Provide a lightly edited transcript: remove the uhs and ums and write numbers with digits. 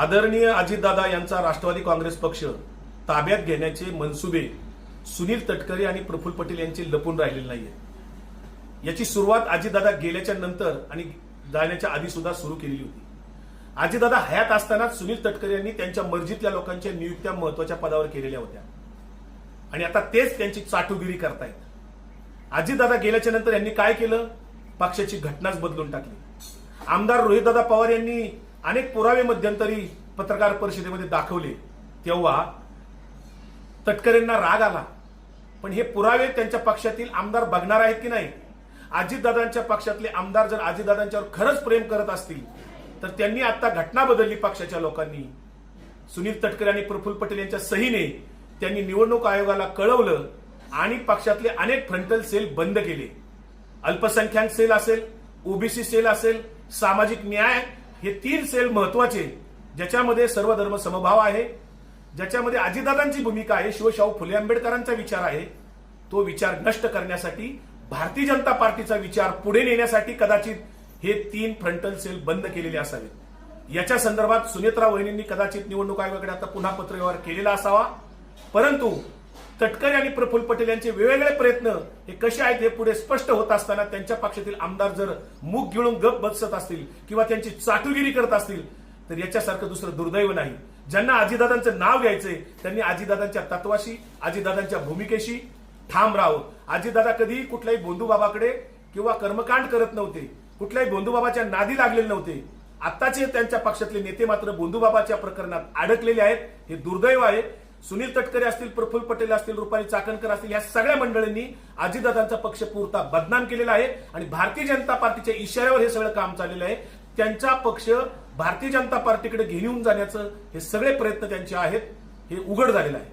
आदरणीय अजितदादा यांचा राष्ट्रवादी काँग्रेस पक्ष ताब्यात घेण्याचे मनसुबे सुनील तटकरे आणि प्रफुल्ल पटेल यांचे लपून राहिलेले नाहीये। याची सुरुवात अजितदादा गेल्याच्या नंतर आणि जाण्याच्या आधी सुद्धा सुरू केलेली होती। अजितदादा हयात असतानाच सुनील तटकरे यांनी त्यांच्या मर्जीतल्या लोकांच्या नियुक्त्या महत्वाच्या पदावर केलेल्या होत्या आणि आता तेच त्यांची चाटुगिरी करतायत। अजितदादा गेल्याच्या नंतर यांनी काय केलं? पक्षाची घटनाच बदलून टाकली। आमदार रोहितदादा पवार यांनी अनेक पुरावे मध्यंतरी पत्रकार परिषदेमध्ये दाखवले, तेव्हा तटकरेंना राग आला। पण हे पुरावे त्यांच्या पक्षातील आमदार बघणार आहेत की नाही? अजितदादांच्या पक्षातले आमदार जर अजितदादांच्यावर खरंच प्रेम करत असतील तर त्यांनी आता घटना बदलली। पक्षाच्या लोकांनी सुनील तटकरे आणि प्रफुल्ल पटेल यांच्या सहीने त्यांनी निवडणूक आयोगाला कळवलं आणि पक्षातले अनेक फ्रंटल सेल बंद केले। अल्पसंख्याक सेल असेल, ओबीसी सेल असेल, सामाजिक न्याय, हे 3 सेल महत्वाचे, ज्याच्यामध्ये सर्व धर्म समभाव आहे, ज्याच्यामध्ये अजितदादांची भूमिका आहे, शिवशाहू फुले आंबेडकरांचा विचार आहे। तो विचार नष्ट करण्यासाठी भारतीय जनता पार्टीचा विचार पुढे नेण्यासाठी कदाचित हे 3 फ्रंटल सेल बंद केलेले असावेत। याच्या संदर्भात सुनेत्रा वहिनींनी कदाचित निवडणूक आयोगाकडे आता पुन्हा पत्रव्यवहार केलेला असावा। परंतु तटकरे आणि प्रफुल्ल पटेल यांचे वेगवेगळे प्रयत्न हे कसे आहेत हे पुढे स्पष्ट होत असताना त्यांच्या पक्षातील आमदार जर मुख गिळून गप बसत असतील किंवा त्यांची चाटुगिरी करत असतील तर याच्यासारखं दुसरं दुर्दैव नाही। ज्यांना अजितदादांचं नाव घ्यायचंय त्यांनी अजितदादांच्या तत्वाशी, अजितदादांच्या भूमिकेशी ठाम राहावं। अजितदादा कधी कुठल्याही बोंधूबाबाकडे किंवा कर्मकांड करत नव्हते, कुठल्याही बोंधूबाबाच्या नादी लागलेले नव्हते। आताचे त्यांच्या पक्षातले नेते मात्र बोंधूबाबाच्या प्रकरणात अडकलेले आहेत, हे दुर्दैव आहे। सुनील तटकरे असतील, प्रफुल्ल पटेल असतील, रुपाली चाकणकर असतील, या सगळ्या मंडळींनी अजितदादांचा पक्ष पुरता बदनाम केलेला आहे आणि भारतीय जनता पार्टीच्या इशाऱ्यावर हे सगळं काम चाललेलं आहे। त्यांचा पक्ष भारतीय जनता पार्टीकडे घेऊन जाण्याचं हे सगळे प्रयत्न त्यांचे आहेत, हे उघड झालेलं आहे।